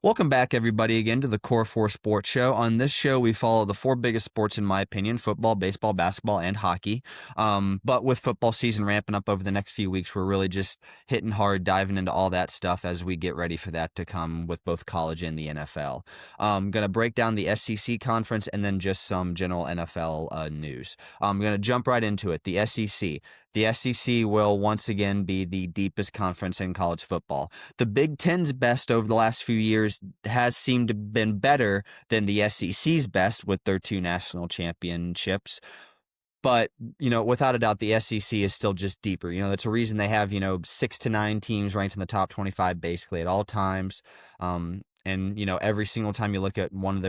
Welcome back, everybody, again to the Core 4 Sports Show. On this show, we follow the four biggest sports, in my opinion: football, baseball, basketball, and hockey. But with football season ramping up over the next few weeks, we're really just hitting hard, diving into all that stuff as we get ready for that to come with both college and the NFL. Going to break down the SEC conference and then just some general NFL news. I'm going to jump right into it. The SEC. The SEC will once again be the deepest conference in college football. The Big Ten's best over the last few years has seemed to have been better than the SEC's best with their two national championships. But, without a doubt, the SEC is still just deeper. That's a reason they have, 6 to 9 teams ranked in the top 25 basically at all times. And every single time you look at one of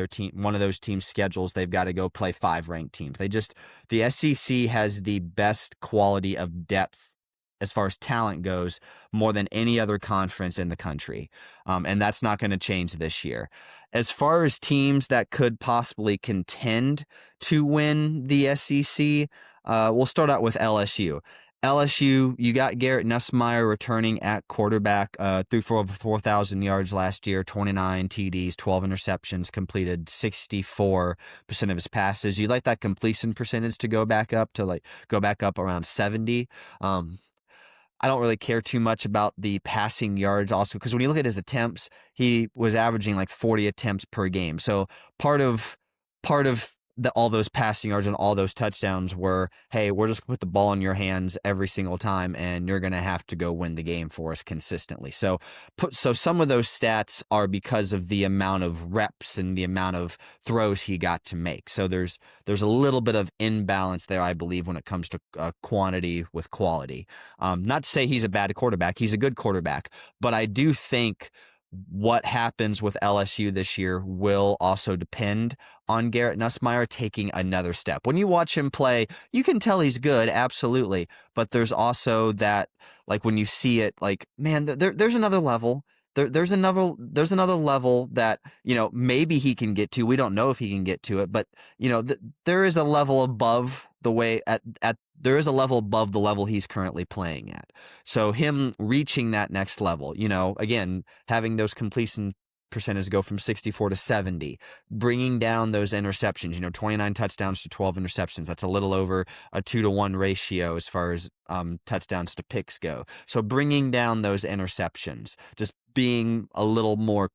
those teams' schedules, they've got to go play 5 ranked teams. The SEC has the best quality of depth as far as talent goes, more than any other conference in the country. And that's not going to change this year. As far as teams that could possibly contend to win the SEC, we'll start out with LSU. LSU, you got Garrett Nussmeier returning at quarterback, threw for over 4,000 yards last year, 29 TDs, 12 interceptions, completed 64% of his passes. You'd like that completion percentage to go back up around 70. I don't really care too much about the passing yards also, because when you look at his attempts, he was averaging like 40 attempts per game. So part of all those passing yards and all those touchdowns were, hey, we're just going to put the ball in your hands every single time, and you're going to have to go win the game for us consistently. So some of those stats are because of the amount of reps and the amount of throws he got to make. So there's a little bit of imbalance there, I believe, when it comes to quantity with quality. Not to say he's a bad quarterback. He's a good quarterback. But I do think what happens with LSU this year will also depend on Garrett Nussmeier taking another step. When you watch him play, you can tell he's good, absolutely. But there's also that, like, when you see it, like, man, there's another level. There's another level that, maybe he can get to. We don't know if he can get to it, but there is a level above there is a level above the level he's currently playing at. So him reaching that next level, again, having those completion percentages go from 64 to 70, bringing down those interceptions, 29 touchdowns to 12 interceptions. That's a little over a 2-to-1 ratio as far as touchdowns to picks go. So bringing down those interceptions, just being a little more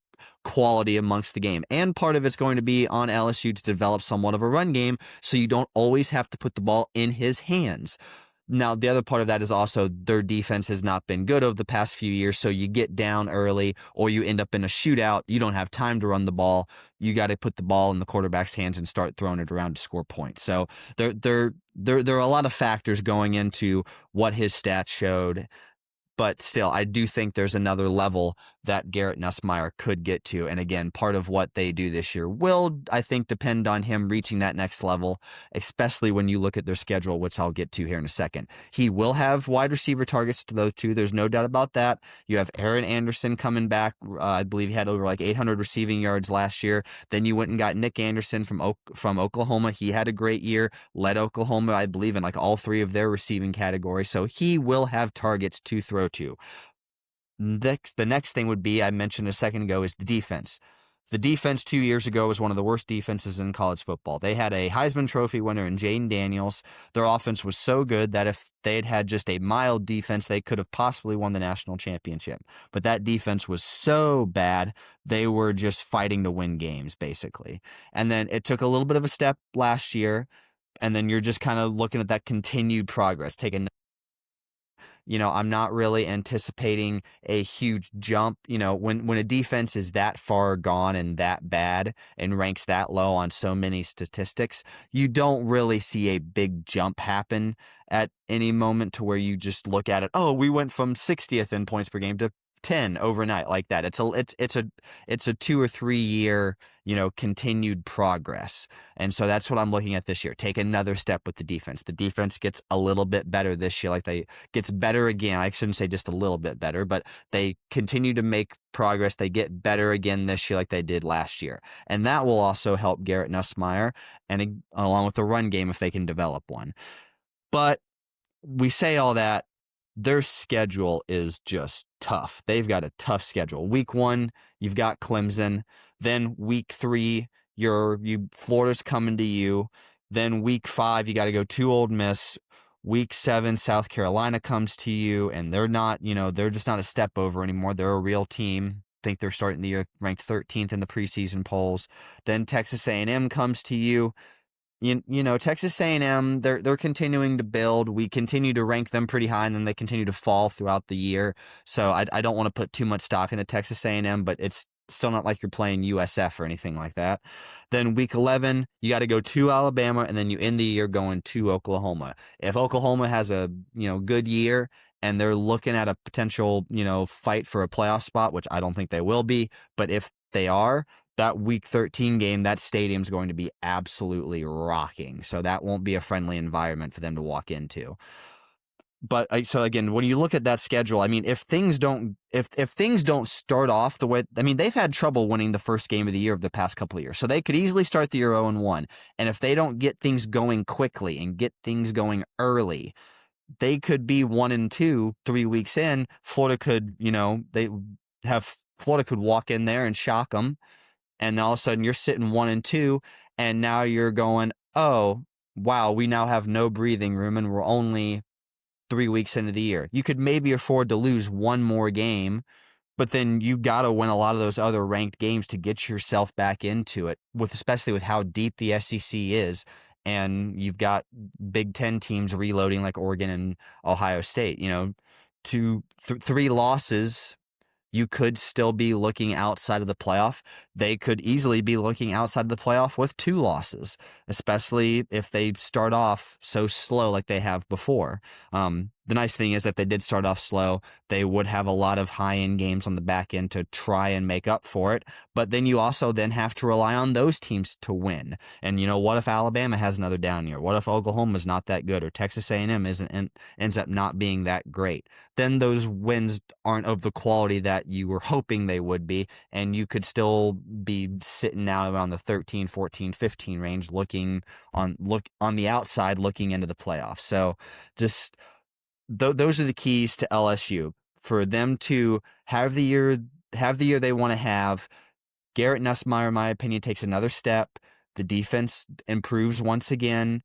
quality amongst the game. And part of it's going to be on LSU to develop somewhat of a run game, so you don't always have to put the ball in his hands. Now, the other part of that is also their defense has not been good over the past few years, so you get down early or you end up in a shootout. You don't have time to run the ball. You got to put the ball in the quarterback's hands and start throwing it around to score points. So there are a lot of factors going into what his stats showed. But still, I do think there's another level that Garrett Nussmeier could get to. And again, part of what they do this year will, I think, depend on him reaching that next level, especially when you look at their schedule, which I'll get to here in a second. He will have wide receiver targets to those two. There's no doubt about that. You have Aaron Anderson coming back. I believe he had over like 800 receiving yards last year. Then you went and got Nick Anderson from Oklahoma. He had a great year, led Oklahoma, I believe, in like all 3 of their receiving categories. So he will have targets to throw to. The next thing would be, I mentioned a second ago, is the defense. The defense 2 years ago was one of the worst defenses in college football. They had a Heisman Trophy winner in Jaden Daniels. Their offense was so good that if they had had just a mild defense, they could have possibly won the national championship. But that defense was so bad, they were just fighting to win games, basically. And then it took a little bit of a step last year, and then you're just kind of looking at that continued progress, I'm not really anticipating a huge jump. When a defense is that far gone and that bad and ranks that low on so many statistics, you don't really see a big jump happen at any moment to where you just look at it. Oh, we went from 60th in points per game to 10 overnight like that. It's a 2 or 3 year, continued progress. And so that's what I'm looking at this year. Take another step with the defense. The defense gets a little bit better this year. Gets better again. I shouldn't say just a little bit better, but they continue to make progress. They get better again this year like they did last year. And that will also help Garrett Nussmeier, and along with the run game if they can develop one. But we say all that, their schedule is just tough. They've got a tough schedule. Week 1, you've got Clemson. Then week 3, Florida's coming to you. Then week 5, you got to go to Ole Miss. Week 7, South Carolina comes to you, and they're not, they're just not a step over anymore. They're a real team. I think they're starting the year ranked 13th in the preseason polls. Then Texas A&M comes to you. Texas A&M, they're continuing to build. We continue to rank them pretty high, and then they continue to fall throughout the year. So I don't want to put too much stock into Texas A&M, but it's still not like you're playing USF or anything like that. Then week 11, you got to go to Alabama, and then you end the year going to Oklahoma. If Oklahoma has a good year and they're looking at a potential fight for a playoff spot, which I don't think they will be, but if they are, that week 13 game, that stadium's going to be absolutely rocking. So that won't be a friendly environment for them to walk into. But so again, when you look at that schedule, I mean, if things don't start off the way, I mean, they've had trouble winning the first game of the year of the past couple of years. So they could easily start the year 0-1. And if they don't get things going quickly and get things going early, they could be 1-2 3 weeks in. Florida could walk in there and shock them. And then all of a sudden you're sitting 1-2, and now you're going, oh, wow, we now have no breathing room, and we're only 3 weeks into the year. You could maybe afford to lose one more game, but then you got to win a lot of those other ranked games to get yourself back into it, especially with how deep the SEC is. And you've got Big Ten teams reloading like Oregon and Ohio State. 3 losses, you could still be looking outside of the playoff. They could easily be looking outside of the playoff with 2 losses, especially if they start off so slow like they have before. The nice thing is if they did start off slow, they would have a lot of high-end games on the back end to try and make up for it. But then you also then have to rely on those teams to win. And what if Alabama has another down year? What if Oklahoma's not that good, or Texas A&M ends up not being that great? Then those wins aren't of the quality that you were hoping they would be, and you could still be sitting out around the 13, 14, 15 range looking on the outside looking into the playoffs. So just those are the keys to LSU for them to have the year they want to have. Garrett Nussmeier, in my opinion, takes another step. The defense improves once again.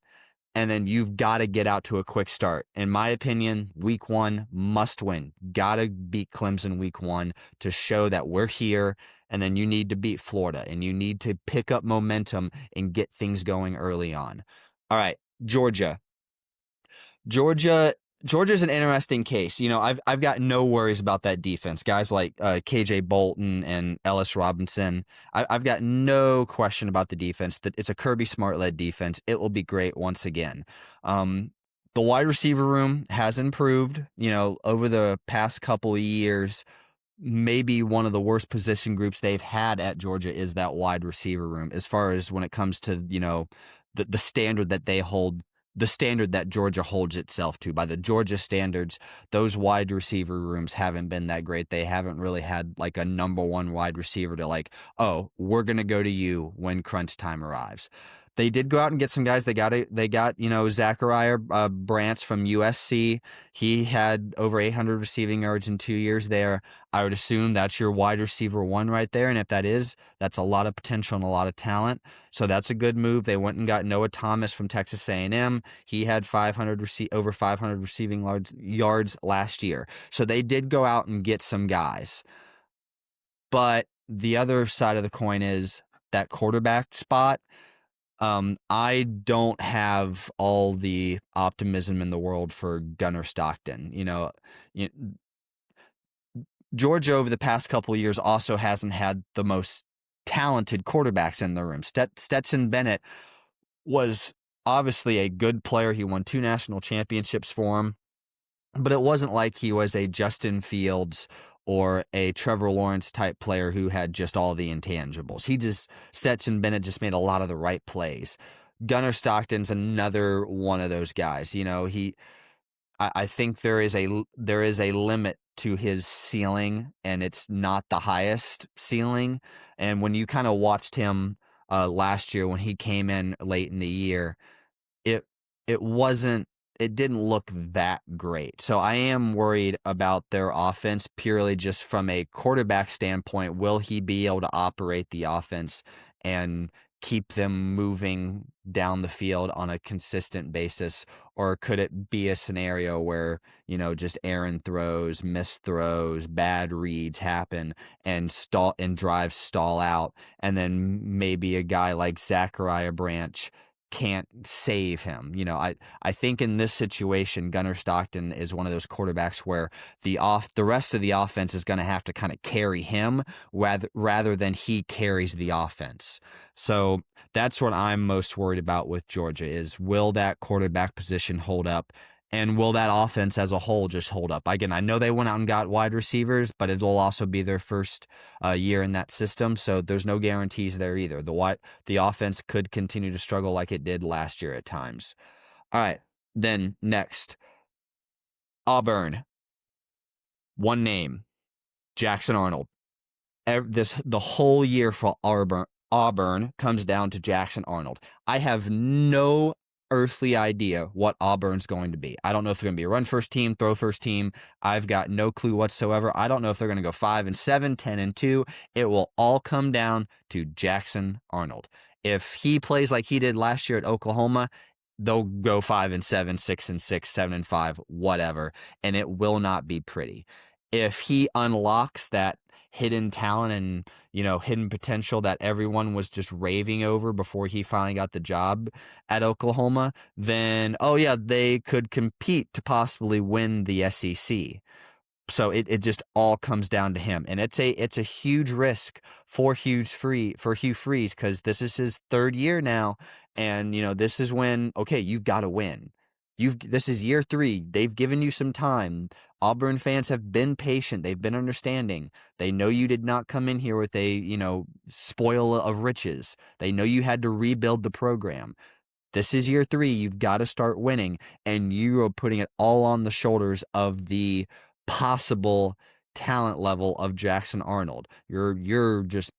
And then you've got to get out to a quick start. In my opinion, week 1 must win. Got to beat Clemson week 1 to show that we're here. And then you need to beat Florida, and you need to pick up momentum and get things going early on. All right, Georgia. Georgia's an interesting case. I've got no worries about that defense. Guys like KJ Bolton and Ellis Robinson. I've got no question about the defense. That it's a Kirby Smart-led defense. It will be great once again. The wide receiver room has improved. Over the past couple of years, maybe one of the worst position groups they've had at Georgia is that wide receiver room, as far as when it comes to the standard that they hold. The standard that Georgia holds itself to. By the Georgia standards, those wide receiver rooms haven't been that great. They haven't really had like a number 1 wide receiver to oh, we're going to go to you when crunch time arrives. They did go out and get some guys. They got Zachariah Brants from USC. He had over 800 receiving yards in 2 years there. I would assume that's your wide receiver 1 right there. And if that is, that's a lot of potential and a lot of talent. So that's a good move. They went and got Noah Thomas from Texas A&M. He had over 500 receiving yards last year. So they did go out and get some guys. But the other side of the coin is that quarterback spot. I don't have all the optimism in the world for Gunnar Stockton. Georgia over the past couple of years also hasn't had the most talented quarterbacks in the room. Stetson Bennett was obviously a good player. He won 2 national championships for him, but it wasn't like he was a Justin Fields or a Trevor Lawrence type player who had just all the intangibles. Stetson Bennett just made a lot of the right plays. Gunnar Stockton's another one of those guys. I think there is a limit to his ceiling, and it's not the highest ceiling. And when you kind of watched him last year when he came in late in the year, it wasn't it didn't look that great. So I am worried about their offense purely just from a quarterback standpoint. Will he be able to operate the offense and keep them moving down the field on a consistent basis? Or could it be a scenario where, just errant throws, missed throws, bad reads happen and drives stall out, and then maybe a guy like Zachariah Branch can't save him. I think in this situation, Gunnar Stockton is one of those quarterbacks where the rest of the offense is going to have to kind of carry him rather than he carries the offense. So that's what I'm most worried about with Georgia is, will that quarterback position hold up? And will that offense as a whole just hold up? Again, I know they went out and got wide receivers, but it'll also be their first year in that system, so there's no guarantees there either. The offense could continue to struggle like it did last year at times. All right, then next, Auburn. One name, Jackson Arnold. The whole year for Auburn comes down to Jackson Arnold. I have no earthly idea what Auburn's going to be. I don't know if they're going to be a run first team, throw first team. I've got no clue whatsoever. I don't know if they're going to go 5-7, 10-2. It will all come down to Jackson Arnold. If he plays like he did last year at Oklahoma, they'll go 5-7, 6-6, 7-5, whatever, and it will not be pretty. If he unlocks that hidden talent and hidden potential that everyone was just raving over before he finally got the job at Oklahoma, then they could compete to possibly win the SEC. So it just all comes down to him, and it's a huge risk for Hugh Freeze, because this is his third year now, and this is when you've got to win. This is year 3. They've given you some time. Auburn fans have been patient. They've been understanding. They know you did not come in here with a spoil of riches. They know you had to rebuild the program. This is year 3. You've got to start winning, and you are putting it all on the shoulders of the possible talent level of Jackson Arnold. You're just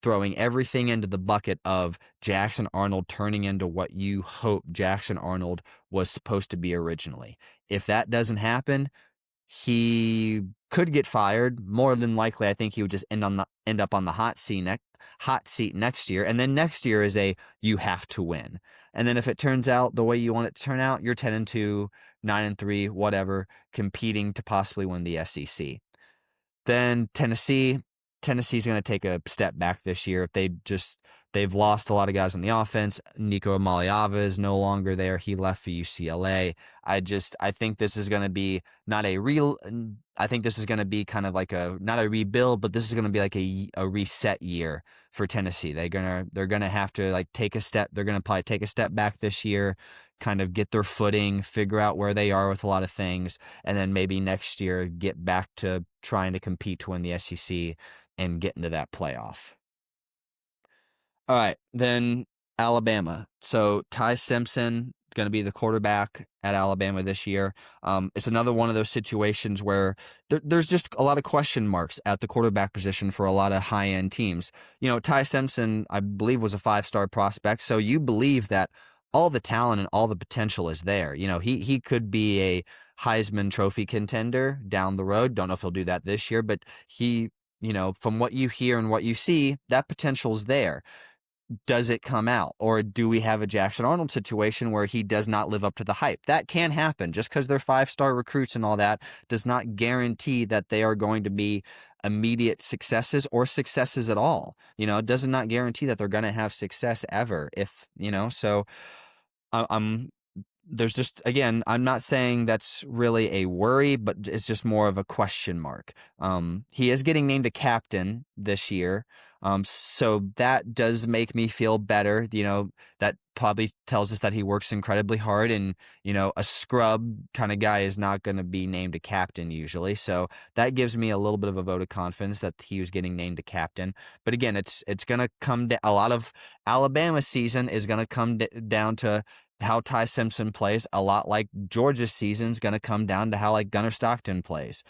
throwing everything into the bucket of Jackson Arnold turning into what you hope Jackson Arnold was supposed to be originally. If that doesn't happen, he could get fired. More than likely, I think he would just end up on the hot seat next year. And then next year is you have to win. And then if it turns out the way you want it to turn out, you're 10-2, 9-3, whatever, competing to possibly win the SEC. Then Tennessee's going to take a step back this year. They've lost a lot of guys on the offense. Nico Maliava is no longer there. He left for UCLA. I think this is going to be I think this is going to be kind of like not a rebuild, but this is going to be like a reset year for Tennessee. They're going to have to take a step. They're going to probably take a step back this year, kind of get their footing, figure out where they are with a lot of things, and then maybe next year get back to trying to compete to win the SEC and get into that playoff. All right, then Alabama. So Ty Simpson going to be the quarterback at Alabama this year. It's another one of those situations where there's just a lot of question marks at the quarterback position for a lot of high-end teams. Ty Simpson, I believe, was a 5-star prospect, so you believe that all the talent and all the potential is there. He could be a Heisman Trophy contender down the road. Don't know if he'll do that this year, but he, from what you hear and what you see, that potential's there. Does it come out? Or do we have a Jackson Arnold situation where he does not live up to the hype? That can happen. Just because they're 5-star recruits and all that does not guarantee that they are going to be immediate successes or successes at all. It does not guarantee that they're going to have success ever. So there's just, again, I'm not saying that's really a worry, but it's just more of a question mark. He is getting named a captain this year. So that does make me feel better. That probably tells us that he works incredibly hard, and, a scrub kind of guy is not going to be named a captain usually. So that gives me a little bit of a vote of confidence that he was getting named a captain. But again, it's going to come down, a lot of Alabama season is going to come down to how Ty Simpson plays, a lot like Georgia's season is going to come down to how Gunnar Stockton plays.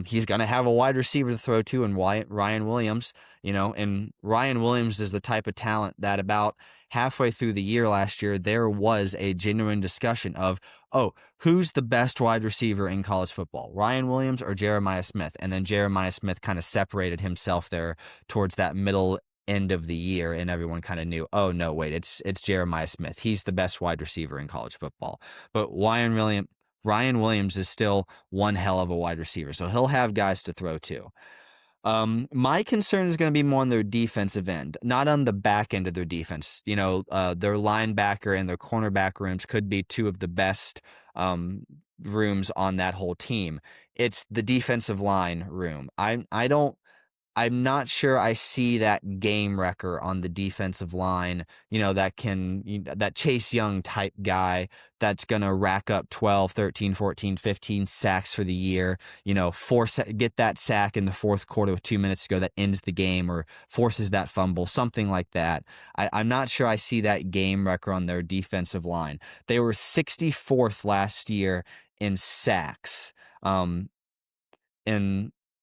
He's going to have a wide receiver to throw to, and Ryan Williams, and Ryan Williams is the type of talent that about halfway through the year last year, there was a genuine discussion of, oh, who's the best wide receiver in college football, Ryan Williams or Jeremiah Smith? And then Jeremiah Smith kind of separated himself there towards that middle end of the year, and everyone kind of knew, oh no, wait, it's Jeremiah Smith. He's the best wide receiver in college football. But Ryan Williams is still one hell of a wide receiver, so he'll have guys to throw to. My concern is going to be more on their defensive end, not on the back end of their defense. Their linebacker and their cornerback rooms could be two of the best rooms on that whole team. It's the defensive line room. I'm not sure I see that game wrecker on the defensive line, that Chase Young type guy that's going to rack up 12, 13, 14, 15 sacks for the year, get that sack in the fourth quarter with 2 minutes to go that ends the game or forces that fumble, something like that. I'm not sure I see that game wrecker on their defensive line. They were 64th last year in sacks. And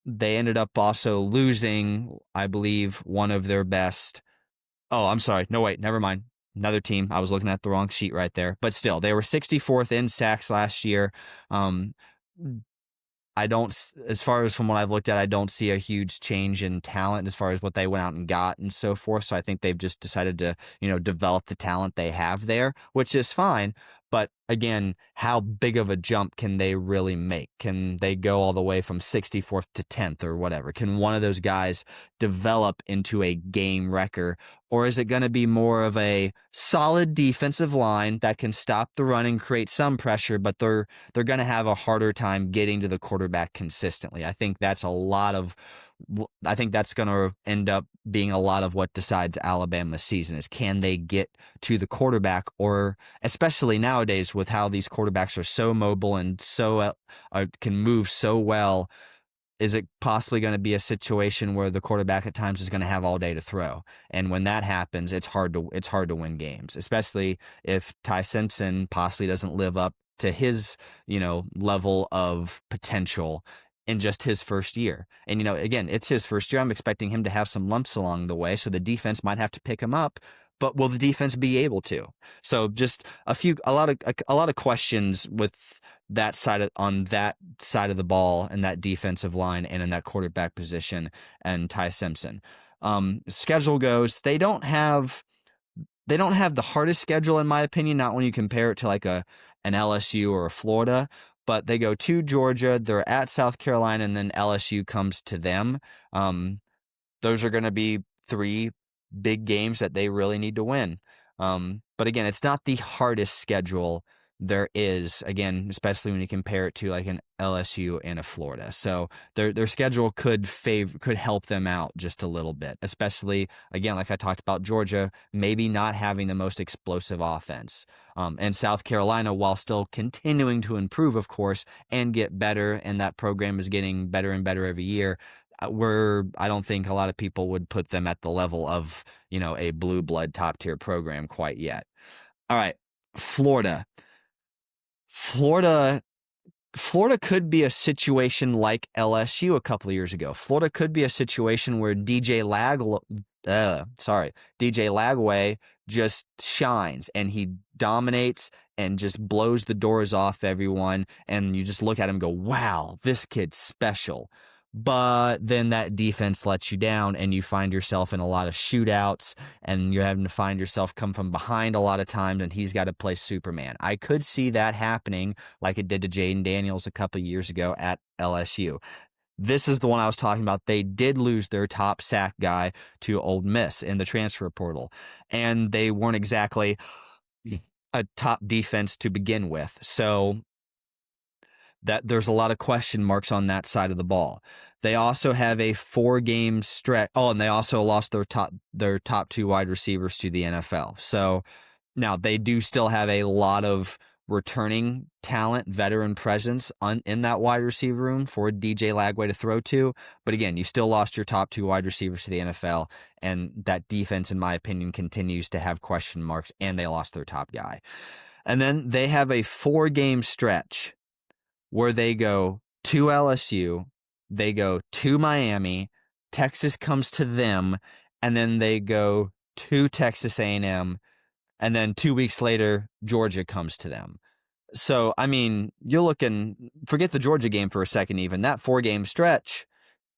they ended up also losing, I believe, one of their best. Oh, I'm sorry. No, wait, never mind. Another team. I was looking at the wrong sheet right there. But still, they were 64th in sacks last year. I don't, as far as from what I've looked at, I don't see a huge change in talent as far as what they went out and got and so forth. So I think they've just decided to, develop the talent they have there, which is fine. But again, how big of a jump can they really make? Can they go all the way from 64th to 10th or whatever? Can one of those guys develop into a game wrecker? Or is it going to be more of a solid defensive line that can stop the run and create some pressure, but they're going to have a harder time getting to the quarterback consistently? I think that's going to end up being a lot of what decides Alabama's season is, can they get to the quarterback? Or especially nowadays with how these quarterbacks are so mobile and so can move so well, is it possibly going to be a situation where the quarterback at times is going to have all day to throw? And when that happens, it's hard to win games, especially if Ty Simpson possibly doesn't live up to his, level of potential in just his first year. And, again, it's his first year. I'm expecting him to have some lumps along the way, so the defense might have to pick him up, but will the defense be able to? So just a lot of questions with on that side of the ball and that defensive line and in that quarterback position and Ty Simpson. Schedule goes, they don't have the hardest schedule in my opinion, not when you compare it to like an LSU or a Florida, but they go to Georgia, they're at South Carolina, and then LSU comes to them. Those are going to be 3 big games that they really need to win. But again, it's not the hardest schedule there is, again, especially when you compare it to like an LSU and a Florida. So their schedule could help them out just a little bit, especially, again, like I talked about Georgia, maybe not having the most explosive offense. And South Carolina, while still continuing to improve, of course, and get better, and that program is getting better and better every year, I don't think a lot of people would put them at the level of, a blue blood top tier program quite yet. All right, Florida. Florida could be a situation like LSU a couple of years ago. Florida could be a situation where DJ Lagway just shines and he dominates and just blows the doors off everyone, and you just look at him and go, wow, this kid's special. But then that defense lets you down and you find yourself in a lot of shootouts and you're having to find yourself come from behind a lot of times and he's got to play Superman. I could see that happening like it did to Jaden Daniels a couple of years ago at LSU. This is the one I was talking about. They did lose their top sack guy to Ole Miss in the transfer portal, and they weren't exactly a top defense to begin with. So that there's a lot of question marks on that side of the ball. They also have a 4-game stretch. Oh, and they also lost their top 2 wide receivers to the NFL. So now they do still have a lot of returning talent, veteran presence in that wide receiver room for DJ Lagway to throw to. But again, you still lost your top 2 wide receivers to the NFL, and that defense, in my opinion, continues to have question marks, and they lost their top guy. And then they have a 4-game stretch where they go to LSU, they go to Miami, Texas comes to them, and then they go to Texas A&M, and then 2 weeks later, Georgia comes to them. So, I mean, you're looking, forget the Georgia game for a second, even that 4-game stretch.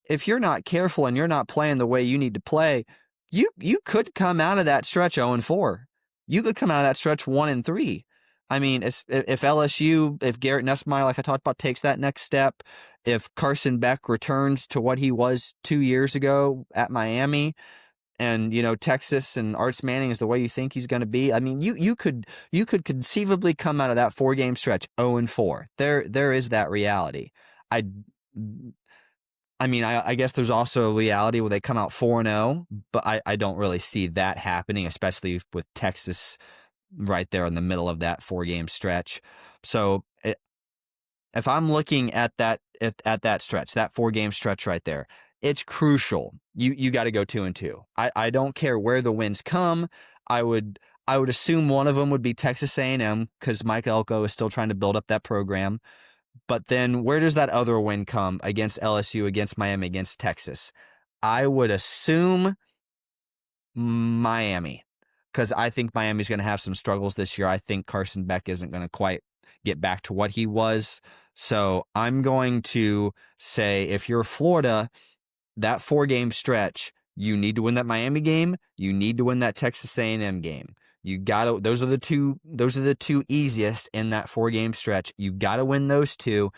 If you're not careful and you're not playing the way you need to play, you could come out of that stretch 0-4. You could come out of that stretch 1-3. I mean, if LSU, if Garrett Nussmeier, like I talked about, takes that next step, if Carson Beck returns to what he was 2 years ago at Miami, and Texas and Arch Manning is the way you think he's going to be, I mean, you could conceivably come out of that 4-game stretch 0-4. There is that reality. I I mean, I guess there's also a reality where they come out 4-0, but I don't really see that happening, especially with Texas right there in the middle of that 4-game stretch. So if I'm looking at that stretch, that 4-game stretch right there, it's crucial. You got to go 2-2. I don't care where the wins come. I would assume one of them would be Texas A&M because Mike Elko is still trying to build up that program. But then where does that other win come against LSU, against Miami, against Texas? I would assume Miami, because I think Miami's going to have some struggles this year. I think Carson Beck isn't going to quite get back to what he was. So I'm going to say if you're Florida, that 4-game stretch, you need to win that Miami game. You need to win that Texas A&M game. You got to. Those are the two easiest in that 4-game stretch. You've got to win those two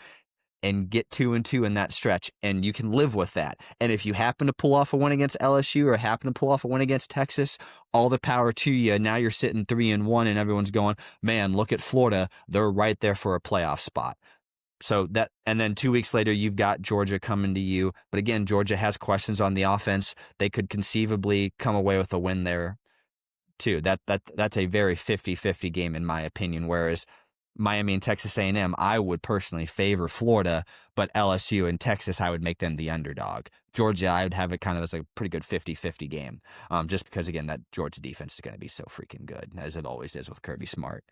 and get 2-2 in that stretch, and you can live with that. And if you happen to pull off a win against LSU or happen to pull off a win against Texas, all the power to you. Now you're sitting 3-1, and everyone's going, man, look at Florida. They're right there for a playoff spot. So that, and then 2 weeks later, you've got Georgia coming to you. But again, Georgia has questions on the offense. They could conceivably come away with a win there too. That's a very 50-50 game in my opinion. Whereas Miami and Texas A&M, I would personally favor Florida, but LSU and Texas, I would make them the underdog. Georgia, I would have it kind of as a pretty good 50-50 game, just because, again, that Georgia defense is going to be so freaking good, as it always is with Kirby Smart.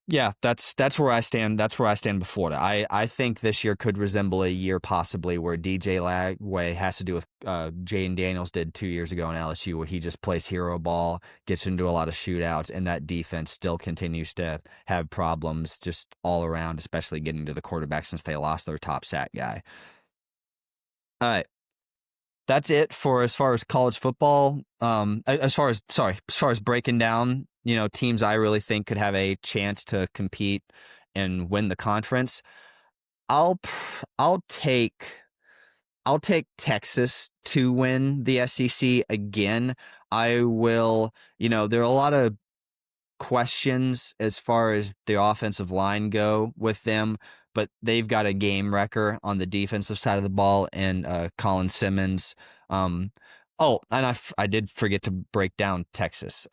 Yeah, that's where I stand. That's where I stand with Florida. I think this year could resemble a year possibly where DJ Lagway has to do with Jaden Daniels did 2 years ago in LSU, where he just plays hero ball, gets into a lot of shootouts, and that defense still continues to have problems just all around, especially getting to the quarterback since they lost their top sack guy. All right. That's it for as far as college football. As far as breaking down, teams I really think could have a chance to compete and win the conference. I'll take Texas to win the SEC again. I will, there are a lot of questions as far as the offensive line go with them, but they've got a game wrecker on the defensive side of the ball, and Colin Simmons. And I did forget to break down Texas.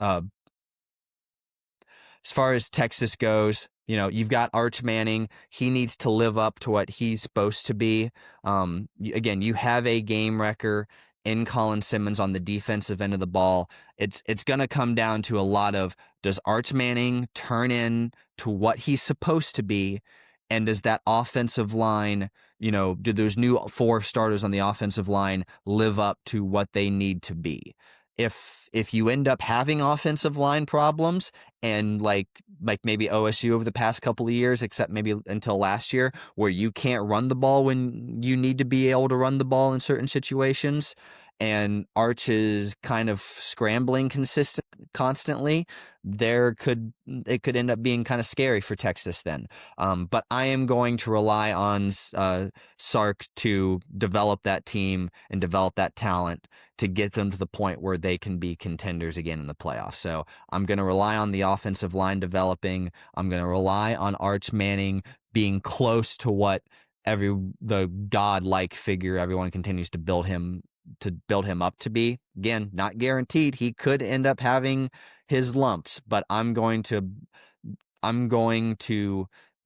As far as Texas goes, you've got Arch Manning. He needs to live up to what he's supposed to be. Again, you have a game wrecker in Colin Simmons on the defensive end of the ball. It's going to come down to a lot of, does Arch Manning turn in to what he's supposed to be? And does that offensive line, do those new 4 starters on the offensive line live up to what they need to be? If you end up having offensive line problems, and like maybe OSU over the past couple of years, except maybe until last year, where you can't run the ball when you need to be able to run the ball in certain situations, and Arch is kind of scrambling constantly, it could end up being kind of scary for Texas then. But I am going to rely on Sark to develop that team and develop that talent to get them to the point where they can be contenders again in the playoffs. So I'm going to rely on the offensive line developing. I'm going to rely on Arch Manning being close to what the godlike figure everyone continues to build him up to be. Again, not guaranteed. He could end up having his lumps, but I'm going to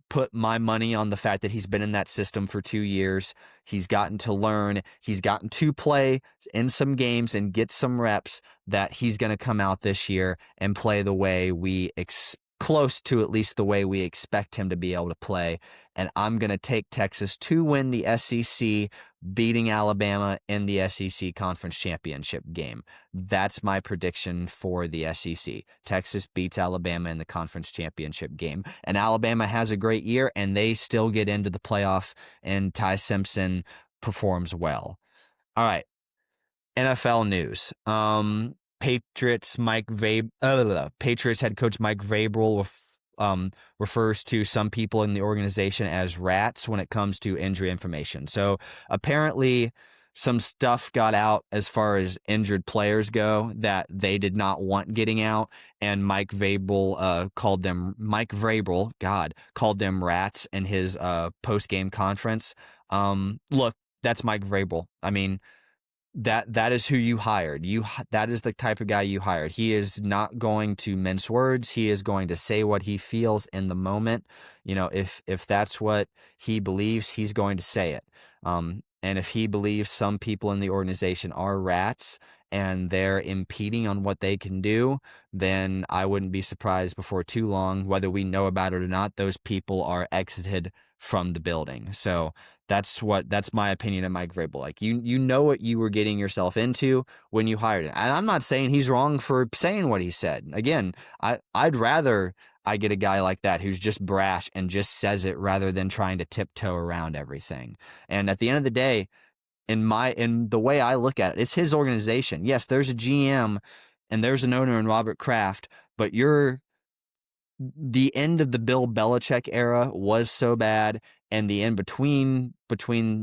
put my money on the fact that he's been in that system for 2 years. He's gotten to learn. He's gotten to play in some games and get some reps, that he's going to come out this year and play the way we close to at least the way we expect him to be able to play. And I'm going to take Texas to win the SEC, beating Alabama in the SEC Conference Championship game. That's my prediction for the SEC. Texas beats Alabama in the Conference Championship game. And Alabama has a great year, and they still get into the playoff, and Ty Simpson performs well. All right. NFL news. Patriots head coach Mike Vrabel refers to some people in the organization as rats when it comes to injury information. So apparently, some stuff got out as far as injured players go that they did not want getting out, and Mike Vrabel called them rats in his post game conference. Look, that's Mike Vrabel. I mean, that is who you hired. That is the type of guy you hired. He is not going to mince words. He is going to say what he feels in the moment. If that's what he believes, he's going to say it. And if he believes some people in the organization are rats and they're impeding on what they can do, then I wouldn't be surprised before too long, whether we know about it or not, those people are exited from the building. So that's my opinion of Mike Vrabel. Like, you know what you were getting yourself into when you hired him. And I'm not saying he's wrong for saying what he said. Again, I'd rather I get a guy like that who's just brash and just says it rather than trying to tiptoe around everything. And at the end of the day, in the way I look at it, it's his organization. Yes, there's a GM and there's an owner in Robert Kraft, but the end of the Bill Belichick era was so bad, and the in between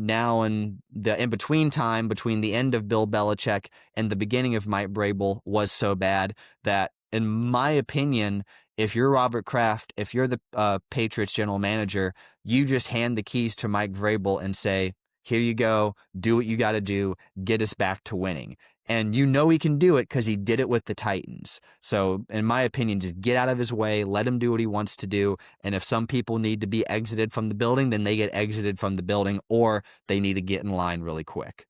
now and the in between time between the end of Bill Belichick and the beginning of Mike Vrabel was so bad that, in my opinion, if you're Robert Kraft, if you're the Patriots general manager, you just hand the keys to Mike Vrabel and say, "Here you go. Do what you got to do. Get us back to winning." And you know he can do it because he did it with the Titans. So, in my opinion, just get out of his way, let him do what he wants to do. And if some people need to be exited from the building, then they get exited from the building, or they need to get in line really quick.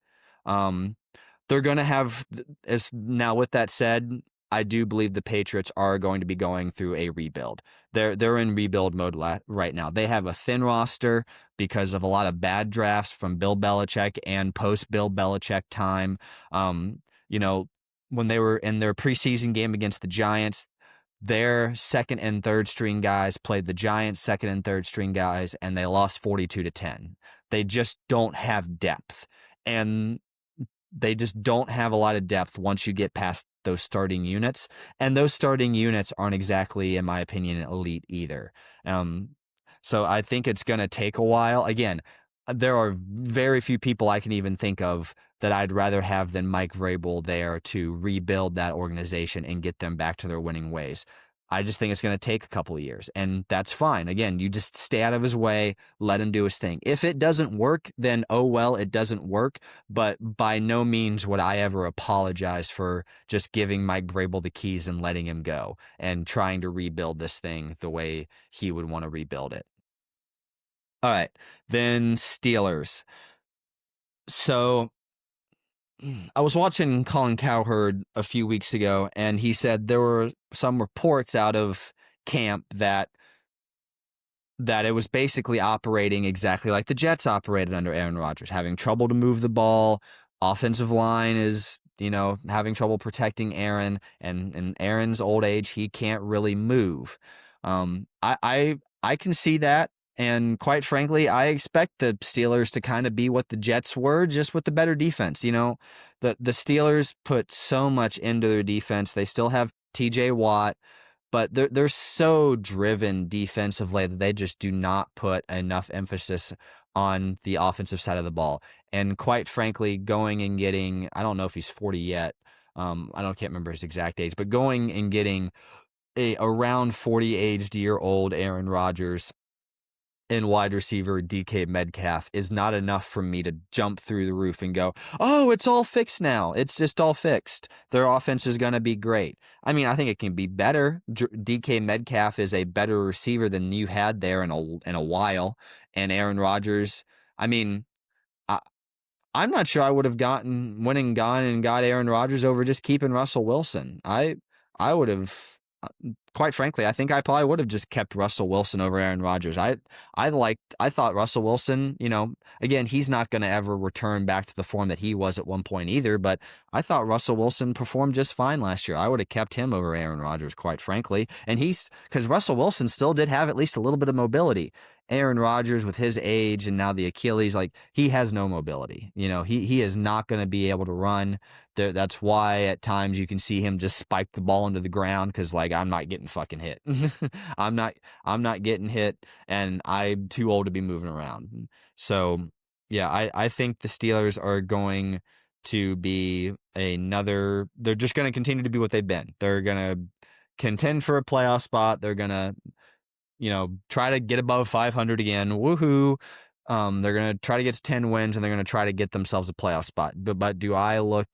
They're going to have, now with that said, I do believe the Patriots are going to be going through a rebuild. They're in rebuild mode right now. They have a thin roster because of a lot of bad drafts from Bill Belichick and post Bill Belichick time. When they were in their preseason game against the Giants, their second and third string guys played the Giants' second and third string guys, and they lost 42-10. They just don't have depth. And they just don't have a lot of depth once you get past those starting units. And those starting units aren't exactly, in my opinion, elite either. So I think it's going to take a while. Again, there are very few people I can even think of that I'd rather have than Mike Vrabel there to rebuild that organization and get them back to their winning ways. I just think it's going to take a couple of years, and that's fine. Again, you just stay out of his way, let him do his thing. If it doesn't work, then oh well, it doesn't work. But by no means would I ever apologize for just giving Mike Vrabel the keys and letting him go and trying to rebuild this thing the way he would want to rebuild it. All right, then Steelers. So I was watching Colin Cowherd a few weeks ago, and he said there were some reports out of camp that it was basically operating exactly like the Jets operated under Aaron Rodgers, having trouble to move the ball. Offensive line is, having trouble protecting Aaron, and in Aaron's old age, he can't really move. I can see that. And quite frankly, I expect the Steelers to kind of be what the Jets were, just with the better defense. The Steelers put so much into their defense. They still have TJ Watt, but they're so driven defensively that they just do not put enough emphasis on the offensive side of the ball. And quite frankly, going and getting, I don't know if he's 40 yet. Can't remember his exact age, but going and getting a around 40 aged year old Aaron Rodgers and wide receiver DK Metcalf is not enough for me to jump through the roof and go, oh, it's all fixed now. It's just all fixed. Their offense is going to be great. I mean, I think it can be better. DK Metcalf is a better receiver than you had there in a while. And Aaron Rodgers, I mean, I'm not sure I would have went and gone and got Aaron Rodgers over just keeping Russell Wilson. I would have quite frankly, I think I probably would have just kept Russell Wilson over Aaron Rodgers. I thought Russell Wilson, again, he's not going to ever return back to the form that he was at one point either, but I thought Russell Wilson performed just fine last year. I would have kept him over Aaron Rodgers, quite frankly. And because Russell Wilson still did have at least a little bit of mobility. Aaron Rodgers, with his age and now the Achilles, like, he has no mobility. He is not going to be able to run. That's why at times you can see him just spike the ball into the ground, because, like, I'm not getting fucking hit. I'm not getting hit, and I'm too old to be moving around. So yeah, I think the Steelers are going to be they're just going to continue to be what they've been. They're going to contend for a playoff spot. They're going to try to get above 500 again. Woohoo. They're going to try to get to 10 wins, and they're going to try to get themselves a playoff spot. But do I look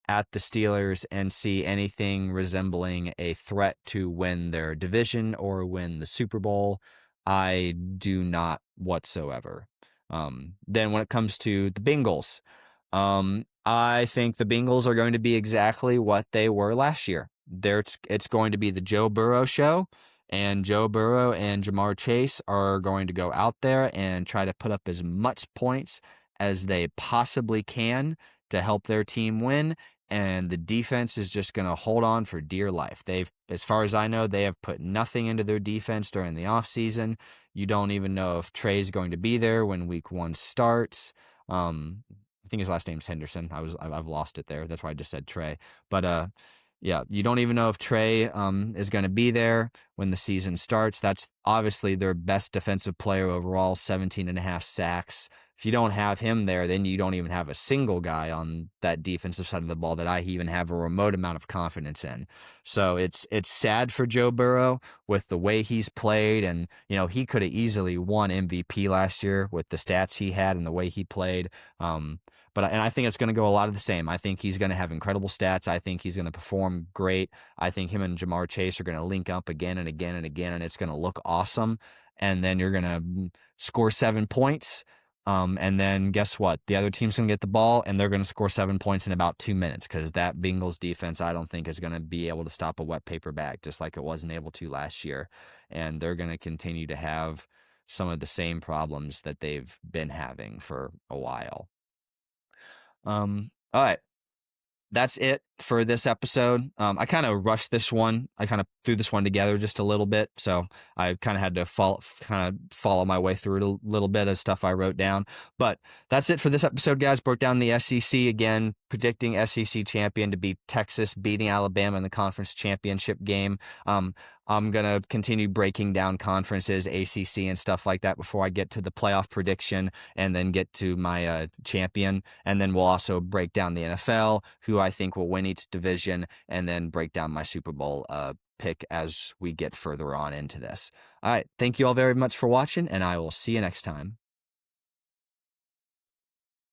at the Steelers and see anything resembling a threat to win their division or win the Super Bowl? I do not whatsoever. Then when it comes to the Bengals, I think the Bengals are going to be exactly what they were last year. It's going to be the Joe Burrow show, and Joe Burrow and Jamar Chase are going to go out there and try to put up as much points as they possibly can to help their team win. And the defense is just going to hold on for dear life. As far as I know, they have put nothing into their defense during the offseason. You don't even know if Trey's going to be there when week 1 starts. I think his last name's Henderson. I've lost it there. That's why I just said Trey. But yeah, you don't even know if Trey is going to be there when the season starts. That's obviously their best defensive player overall, 17.5 sacks. If you don't have him there, then you don't even have a single guy on that defensive side of the ball that I even have a remote amount of confidence in. So it's sad for Joe Burrow with the way he's played, and he could have easily won MVP last year with the stats he had and the way he played. But I think it's going to go a lot of the same. I think he's going to have incredible stats. I think he's going to perform great. I think him and Jamar Chase are going to link up again and again and again, and it's going to look awesome. And then you're going to score 7 points. And then guess what? The other team's going to get the ball, and they're going to score 7 points in about 2 minutes, because that Bengals defense, I don't think, is going to be able to stop a wet paper bag, just like it wasn't able to last year. And they're going to continue to have some of the same problems that they've been having for a while. All right. That's it for this episode. I kind of rushed this one. I kind of threw this one together just a little bit, so I kind of had to follow my way through it a little bit of stuff I wrote down. But that's it for this episode, guys. Broke down the SEC again, predicting SEC champion to be Texas, beating Alabama in the conference championship game. I'm going to continue breaking down conferences, ACC, and stuff like that before I get to the playoff prediction and then get to my champion. And then we'll also break down the NFL, who I think will win each division, and then break down my Super Bowl pick as we get further on into this. All right. Thank you all very much for watching, and I will see you next time.